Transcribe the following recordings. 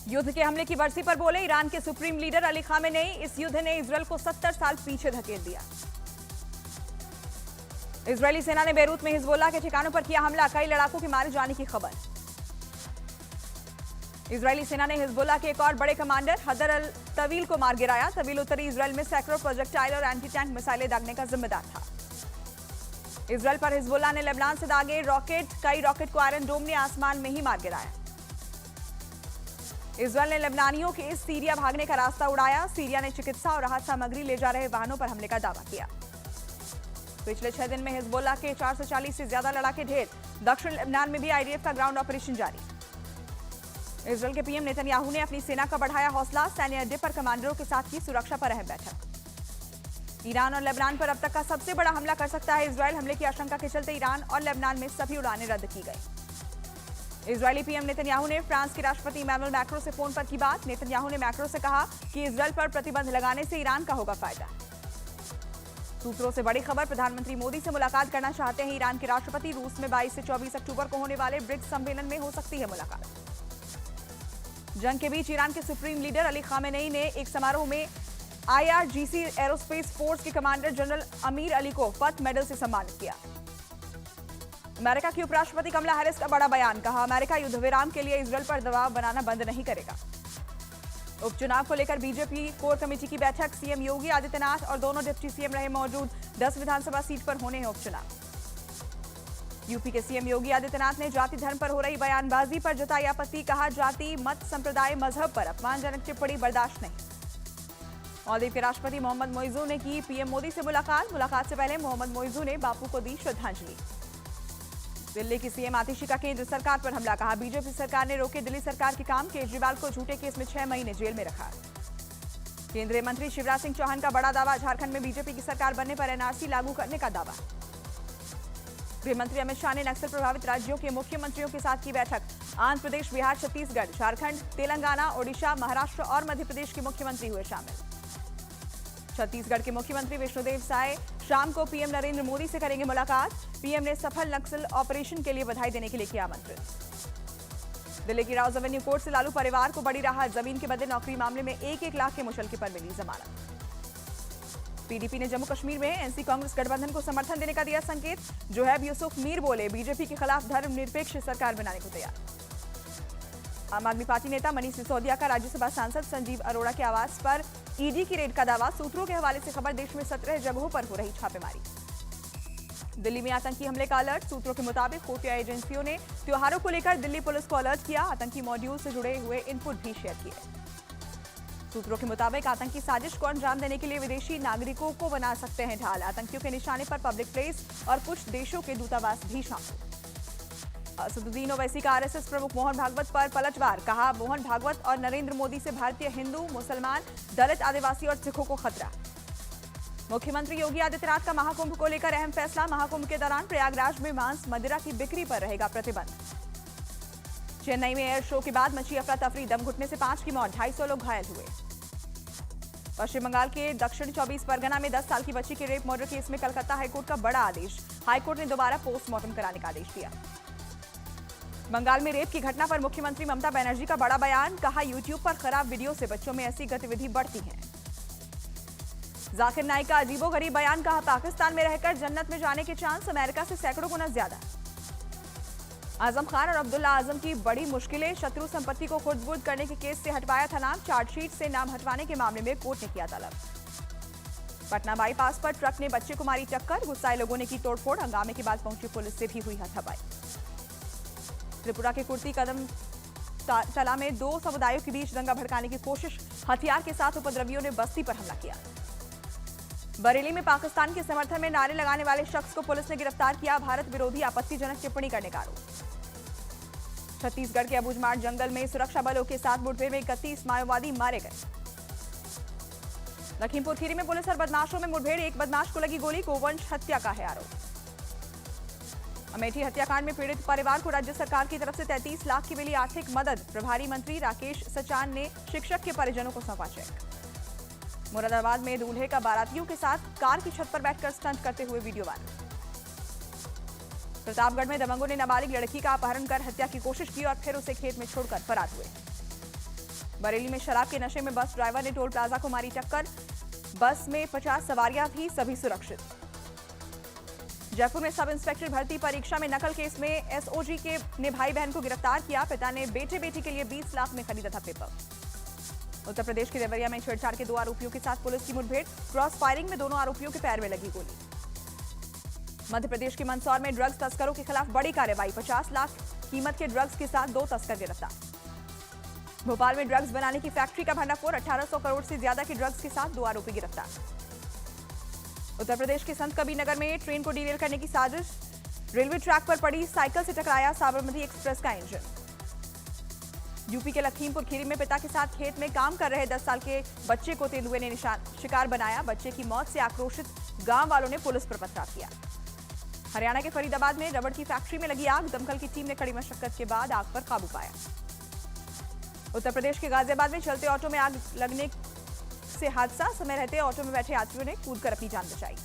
युद्ध के हमले की बरसी पर बोले ईरान के सुप्रीम लीडर अली खामेनेई, इस युद्ध ने इजरायल को 70 साल पीछे धकेल दिया। इजरायली सेना ने बेरूत में हिजबुल्लाह के ठिकानों पर किया हमला, कई लड़ाकों के मारे जाने की खबर। इजरायली सेना ने हिजबुल्लाह के एक और बड़े कमांडर हैदर अल तवील को मार गिराया। तवील उत्तरी इजरायल में सैकड़ों प्रोजेक्टाइल और एंटी टैंक मिसाइलें दागने का जिम्मेदार था। इजरायल पर हिजबुल्लाह ने लेबनान से दागे कई रॉकेट को आयरन डोम ने आसमान में ही मार गिराया। इजरायल ने लेबनानियों के सीरिया भागने का रास्ता उड़ाया। सीरिया ने चिकित्सा और राहत सामग्री ले जा रहे वाहनों पर हमले का दावा किया। पिछले 6 दिन में हिजबुल्लाह के 440 से ज्यादा लड़ाके ढेर। दक्षिण लेबनान में भी आईडीएफ का ग्राउंड ऑपरेशन जारी। इजरायल के पीएम नेतन्याहू ने अपनी सेना का बढ़ाया हौसला। सैन्य अड्डे पर कमांडरों के साथ की सुरक्षा पर अहम बैठक। ईरान और लेबनान पर अब तक का सबसे बड़ा हमला कर सकता है इजरायल। हमले की आशंका के चलते ईरान और लेबनान में सभी उड़ानें रद्द की गई। इजरायली पीएम नेतन्याहू ने फ्रांस के राष्ट्रपति इमैनुअल मैक्रों से फोन पर की बात। नेतन्याहू ने मैक्रों से कहा कि इजरायल पर प्रतिबंध लगाने से ईरान का होगा फायदा। सूत्रों से बड़ी खबर, प्रधानमंत्री मोदी से मुलाकात करना चाहते हैं ईरान के राष्ट्रपति। रूस में 22 से 24 अक्टूबर को होने वाले ब्रिक्स सम्मेलन में हो सकती है मुलाकात। जंग के बीच ईरान के सुप्रीम लीडर अली खामेनेई ने एक समारोह में IRGC एरोस्पेस फोर्स के कमांडर जनरल अमीर अली को फत मेडल से सम्मानित किया। अमेरिका की उपराष्ट्रपति कमला हैरिस का बड़ा बयान, कहा अमेरिका युद्ध विराम के लिए इजरायल पर दबाव बनाना बंद नहीं करेगा। उपचुनाव को लेकर बीजेपी कोर कमेटी की बैठक। सीएम योगी आदित्यनाथ और दोनों डिप्टी सीएम रहे मौजूद। 10 विधानसभा सीट पर होने हैं उपचुनाव। यूपी के सीएम योगी आदित्यनाथ ने जाति धर्म पर हो रही बयानबाजी पर जताई आपत्ति। कहा जाति मत संप्रदाय मजहब पर अपमानजनक टिप्पणी बर्दाश्त नहीं। मालदीव के राष्ट्रपति मोहम्मद मोइजू ने की पीएम मोदी से मुलाकात से पहले मोहम्मद मोइजू ने बापू को दी श्रद्धांजलि। दिल्ली की सीएम आतिशी का केंद्र सरकार पर हमला, कहा बीजेपी सरकार ने रोके दिल्ली सरकार के काम। केजरीवाल को झूठे केस में 6 महीने जेल में रखा। केंद्रीय मंत्री शिवराज सिंह चौहान का बड़ा दावा, झारखंड में बीजेपी की सरकार बनने पर एनआरसी लागू करने का दावा। गृह मंत्री अमित शाह ने नक्सल प्रभावित राज्यों के मुख्यमंत्रियों के साथ की बैठक। आंध्र प्रदेश, बिहार, छत्तीसगढ़, झारखंड, तेलंगाना, ओडिशा, महाराष्ट्र और मध्य प्रदेश के मुख्यमंत्री हुए शामिल। छत्तीसगढ़ के मुख्यमंत्री विष्णुदेव साय शाम को पीएम नरेंद्र मोदी से करेंगे मुलाकात। पीएम ने सफल नक्सल ऑपरेशन के लिए बधाई देने के लिए किया आमंत्रित। दिल्ली की राउज एवेन्यू कोर्ट से लालू परिवार को बड़ी राहत। जमीन के बदले नौकरी मामले में 1-1 लाख के मुशल्के पर मिली जमानत। पीडीपी ने जम्मू कश्मीर में एनसी कांग्रेस गठबंधन को समर्थन देने का दिया संकेत। जोहैब यूसुफ मीर बोले बीजेपी के खिलाफ धर्मनिरपेक्ष सरकार बनाने को तैयार। आम आदमी पार्टी नेता मनीष सिसोदिया का राज्यसभा सांसद संजीव अरोड़ा के आवास पर ईडी की रेड का दावा। सूत्रों के हवाले से खबर, देश में 17 जगहों पर हो रही छापेमारी। दिल्ली में आतंकी हमले का अलर्ट। सूत्रों के मुताबिक खुफिया एजेंसियों ने त्योहारों को लेकर दिल्ली पुलिस को अलर्ट किया। आतंकी मॉड्यूल से जुड़े हुए इनपुट भी शेयर किए। सूत्रों के मुताबिक आतंकी साजिश को अंजाम देने के लिए विदेशी नागरिकों को बना सकते हैं ढाल। आतंकियों के निशाने पर पब्लिक प्लेस और कुछ देशों के दूतावास भी शामिल। असदुद्दीन ओवैसी का आरएसएस प्रमुख मोहन भागवत पर पलटवार, कहा मोहन भागवत और नरेंद्र मोदी से भारतीय हिंदू, मुसलमान, दलित, आदिवासी और सिखों को खतरा। मुख्यमंत्री योगी आदित्यनाथ का महाकुंभ को लेकर अहम फैसला। महाकुंभ के दौरान प्रयागराज में मांस मदिरा की बिक्री पर रहेगा प्रतिबंध। चेन्नई में एयर शो के बाद मची अफरा तफरी। दम घुटने से 5 की मौत, 250 लोग घायल हुए। पश्चिम बंगाल के दक्षिण 24 परगना में 10 साल की बच्ची के रेप मर्डर केस में कलकत्ता हाईकोर्ट का बड़ा आदेश। हाईकोर्ट ने दोबारा पोस्टमार्टम कराने का आदेश दिया। बंगाल में रेप की घटना पर मुख्यमंत्री ममता बनर्जी का बड़ा बयान, कहा यूट्यूब पर खराब वीडियो से बच्चों में ऐसी गतिविधि बढ़ती है। जाकिर नाइक का अजीबोगरीब बयान, कहा पाकिस्तान में रहकर जन्नत में जाने के चांस अमेरिका से सैकड़ों गुना ज्यादा। आजम खान और अब्दुल्ला आजम की बड़ी मुश्किलें। शत्रु संपत्ति को खुर्द-बुर्द करने के केस से हटवाया था नाम। चार्जशीट से नाम हटवाने के मामले में कोर्ट ने किया तलब। पटना बाईपास पर ट्रक ने बच्चे को मारी टक्कर। गुस्साए लोगों ने की तोड़फोड़। हंगामे के बाद पहुंची पुलिस से भी हुई हाथापाई। त्रिपुरा के कुर्ती कदम तला में 2 समुदायों के बीच दंगा भड़काने की कोशिश। हथियार के साथ उपद्रवियों ने बस्ती पर हमला किया। बरेली में पाकिस्तान के समर्थन में नारे लगाने वाले शख्स को पुलिस ने गिरफ्तार किया। भारत विरोधी आपत्तिजनक टिप्पणी करने का आरोप। छत्तीसगढ़ के अबूझमाड़ जंगल में सुरक्षा बलों के साथ मुठभेड़ में 31 माओवादी मारे गए। लखीमपुर खीरी में पुलिस और बदमाशों में मुठभेड़। एक बदमाश को लगी गोली। गोवंश हत्या का है आरोप। अमेठी हत्याकांड में पीड़ित परिवार को राज्य सरकार की तरफ से 33 लाख की मिली आर्थिक मदद। प्रभारी मंत्री राकेश सचान ने शिक्षक के परिजनों को सौंपा चेक। मुरादाबाद में दूल्हे का बारातियों के साथ कार की छत पर बैठकर स्टंट करते हुए वीडियो वायरल। प्रतापगढ़ में दबंगों ने नाबालिग लड़की का अपहरण कर हत्या की कोशिश की और फिर उसे खेत में छोड़कर फरार हुए। बरेली में शराब के नशे में बस ड्राइवर ने टोल प्लाजा को मारी टक्कर। बस में 50 सवारियां थी, सभी सुरक्षित। जयपुर में सब इंस्पेक्टर भर्ती परीक्षा में नकल केस में एसओजी के ने भाई बहन को गिरफ्तार किया। पिता ने बेटे बेटी के लिए 20 लाख में खरीदा था पेपर। उत्तर प्रदेश के देवरिया में छेड़छाड़ के 2 आरोपियों के साथ पुलिस की मुठभेड़। क्रॉस फायरिंग में दोनों आरोपियों के पैर में लगी गोली। मध्य प्रदेश के मंदसौर में ड्रग्स तस्करों के खिलाफ बड़ी कार्रवाई। 50 लाख कीमत के ड्रग्स के साथ 2 तस्कर गिरफ्तार। भोपाल में ड्रग्स बनाने की फैक्ट्री का भंडाफोड़। 1800 करोड़ से ज्यादा के ड्रग्स के साथ 2 आरोपी गिरफ्तार। उत्तर प्रदेश के संत कबीरनगर में ट्रेन को डीरेल करने की साजिश। रेलवे ट्रैक पर पड़ी साइकिल से टकराया साबरमती एक्सप्रेस का इंजन। यूपी के लखीमपुर खीरी में पिता के साथ खेत में काम कर रहे 10 साल के बच्चे को तेंदुए ने शिकार बनाया। बच्चे की मौत से आक्रोशित गांव वालों ने पुलिस पर पथराव किया। हरियाणा के फरीदाबाद में रबड़ की फैक्ट्री में लगी आग। दमकल की टीम ने कड़ी मशक्कत के बाद आग पर काबू पाया। उत्तर प्रदेश के गाजियाबाद में चलते ऑटो में आग लगने से हादसा। समय रहते ऑटो में बैठे यात्रियों ने कूदकर अपनी जान बचाई।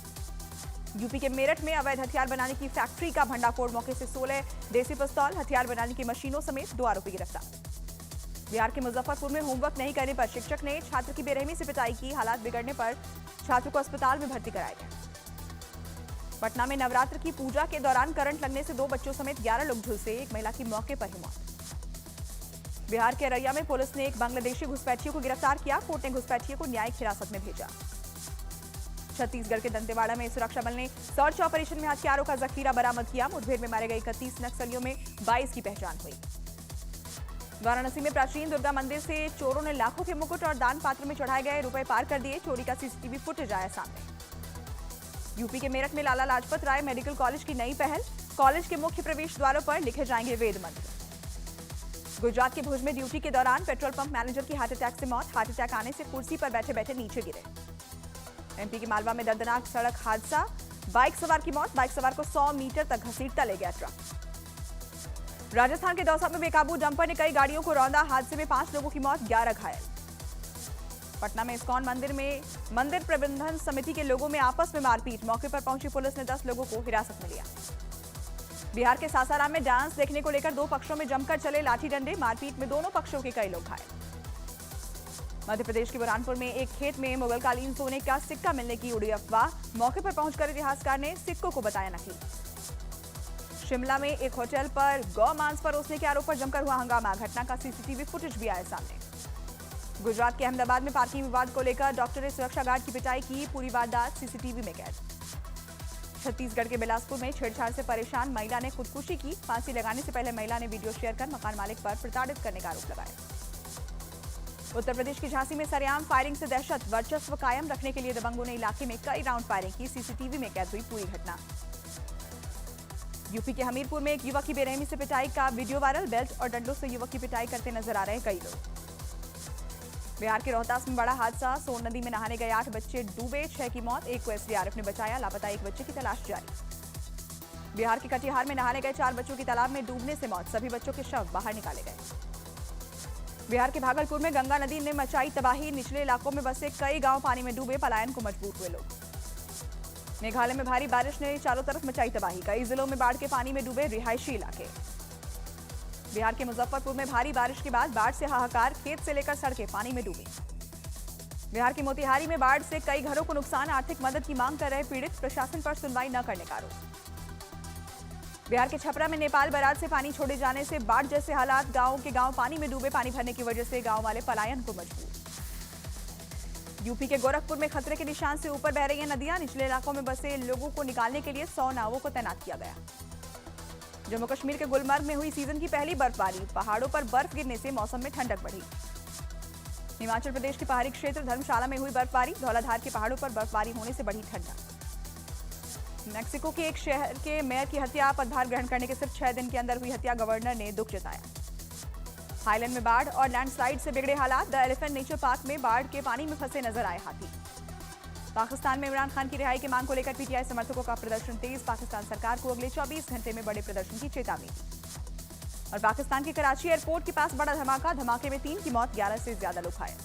यूपी के मेरठ में अवैध हथियार बनाने की फैक्ट्री का भंडाफोड़। मौके से 16 देसी पिस्तौल, हथियार बनाने की मशीनों समेत 2 आरोपी गिरफ्तार। बिहार के मुजफ्फरपुर में होमवर्क नहीं करने पर शिक्षक ने छात्र की बेरहमी से पिटाई की। हालात बिगड़ने पर छात्र को अस्पताल में भर्ती कराया गया। पटना में नवरात्र की पूजा के दौरान करंट लगने से 2 बच्चों समेत 11 लोग झुलसे। एक महिला की मौके पर ही मौत। बिहार के अररिया में पुलिस ने एक बांग्लादेशी घुसपैठियों को गिरफ्तार किया। कोर्ट ने घुसपैठियों को न्यायिक हिरासत में भेजा। छत्तीसगढ़ के दंतेवाड़ा में सुरक्षा बल ने सर्च ऑपरेशन में हथियारों का जखीरा बरामद किया। मुठभेड़ में मारे गए 31 नक्सलियों में 22 की पहचान हुई। वाराणसी में प्राचीन दुर्गा मंदिर से चोरों ने लाखों के मुकुट और दान पात्र में चढ़ाए गए रुपए पार कर दिए। चोरी का सीसीटीवी फुटेज आया सामने। यूपी के मेरठ में लाला लाजपत राय मेडिकल कॉलेज की नई पहल। कॉलेज के मुख्य प्रवेश द्वारों पर लिखे जाएंगे वेद मंत्र। गुजरात के भुज में ड्यूटी के दौरान पेट्रोल पंप मैनेजर की हार्ट अटैक से मौत। हार्ट अटैक आने से कुर्सी पर बैठे बैठे नीचे गिरे। एमपी के मालवा में दर्दनाक सड़क हादसा। बाइक सवार की मौत। बाइक सवार को 100 मीटर तक घसीटता ले गया ट्रक। राजस्थान के दौसा में बेकाबू डंपर ने कई गाड़ियों को रौंदा। हादसे में 5 लोगों की मौत, 11 घायल। पटना में इस्कॉन मंदिर में मंदिर प्रबंधन समिति के लोगों में आपस में मारपीट। मौके पर पहुंची पुलिस ने 10 लोगों को हिरासत में लिया। बिहार के सासाराम में डांस देखने को लेकर 2 पक्षों में जमकर चले लाठी डंडे। मारपीट में दोनों पक्षों के कई लोग घायल। मध्य प्रदेश के बुरहानपुर में एक खेत में मुगलकालीन सोने का सिक्का मिलने की उड़ी अफवाह। मौके पर पहुंचकर इतिहासकार ने सिक्कों को बताया नकली। शिमला में एक होटल पर गौ मांस परोसने के आरोप पर जमकर हुआ हंगामा। घटना का सीसीटीवी फुटेज भी आया सामने। गुजरात के अहमदाबाद में पार्किंग विवाद को लेकर डॉक्टर ने सुरक्षा गार्ड की पिटाई की। पूरी वारदात सीसीटीवी में कैद। छत्तीसगढ़ के बिलासपुर में छेड़छाड़ से परेशान महिला ने खुदकुशी की। फांसी लगाने से पहले महिला ने वीडियो शेयर कर मकान मालिक पर प्रताड़ित करने का आरोप लगाया। उत्तर प्रदेश की झांसी में सरेआम फायरिंग से दहशत। वर्चस्व कायम रखने के लिए दबंगों ने इलाके में कई राउंड फायरिंग की। सीसीटीवी में कैद हुई पूरी घटना। यूपी के हमीरपुर में एक युवक की बेरहमी से पिटाई का वीडियो वायरल। बेल्ट और डंडों से युवक की पिटाई करते नजर आ रहे हैं कई लोग। बिहार के रोहतास में बड़ा हादसा। सोन नदी में नहाने गए 8 बच्चे डूबे, 6 की मौत। 1 को एसडीआरएफ ने बचाया। लापता 1 बच्चे की तलाश जारी। बिहार के कटिहार में नहाने गए 4 बच्चों की तालाब में डूबने से मौत। सभी बच्चों के शव बाहर निकाले गए। बिहार के भागलपुर में गंगा नदी ने मचाई तबाही। निचले इलाकों में बसे कई गांव पानी में डूबे। पलायन को मजबूर हुए लोग। मेघालय में भारी बारिश ने चारों तरफ मचाई तबाही। कई जिलों में बाढ़ के पानी में डूबे रिहायशी इलाके। बिहार के मुजफ्फरपुर में भारी बारिश के बाद बाढ़ से हाहाकार। खेत से लेकर सड़कें पानी में डूबी। बिहार के मोतिहारी में बाढ़ से कई घरों को नुकसान। आर्थिक मदद की मांग कर रहे पीड़ित। प्रशासन पर सुनवाई न करने का आरोप। बिहार के छपरा में नेपाल बराज से पानी छोड़े जाने से बाढ़ जैसे हालात। गांव के गांव पानी में डूबे। पानी भरने की वजह से गांव वाले पलायन को मजबूर। यूपी के गोरखपुर में खतरे के निशान से ऊपर बह रही हैं नदियां। निचले इलाकों में बसे लोगों को निकालने के लिए 100 नावों को तैनात किया गया। जम्मू कश्मीर के गुलमर्ग में हुई सीजन की पहली बर्फबारी। पहाड़ों पर बर्फ गिरने से मौसम में ठंडक बढ़ी। हिमाचल प्रदेश के पहाड़ी क्षेत्र धर्मशाला में हुई बर्फबारी। धौलाधार के पहाड़ों पर बर्फबारी होने से बढ़ी ठंडक। मेक्सिको के एक शहर के मेयर की हत्या। पदभार ग्रहण करने के सिर्फ 6 दिन के अंदर हुई हत्या। गवर्नर ने दुख जताया। थाईलैंड में बाढ़ और लैंडस्लाइड से बिगड़े हालात। द एलिफेंट नेचर पार्क में बाढ़ के पानी में फंसे नजर आए हाथी। पाकिस्तान में इमरान खान की रिहाई की मांग को लेकर पीटीआई समर्थकों का प्रदर्शन तेज। पाकिस्तान सरकार को अगले 24 घंटे में बड़े प्रदर्शन की चेतावनी दी। और पाकिस्तान के कराची एयरपोर्ट के पास बड़ा धमाका। धमाके में 3 की मौत, 11 से ज्यादा लोग घायल।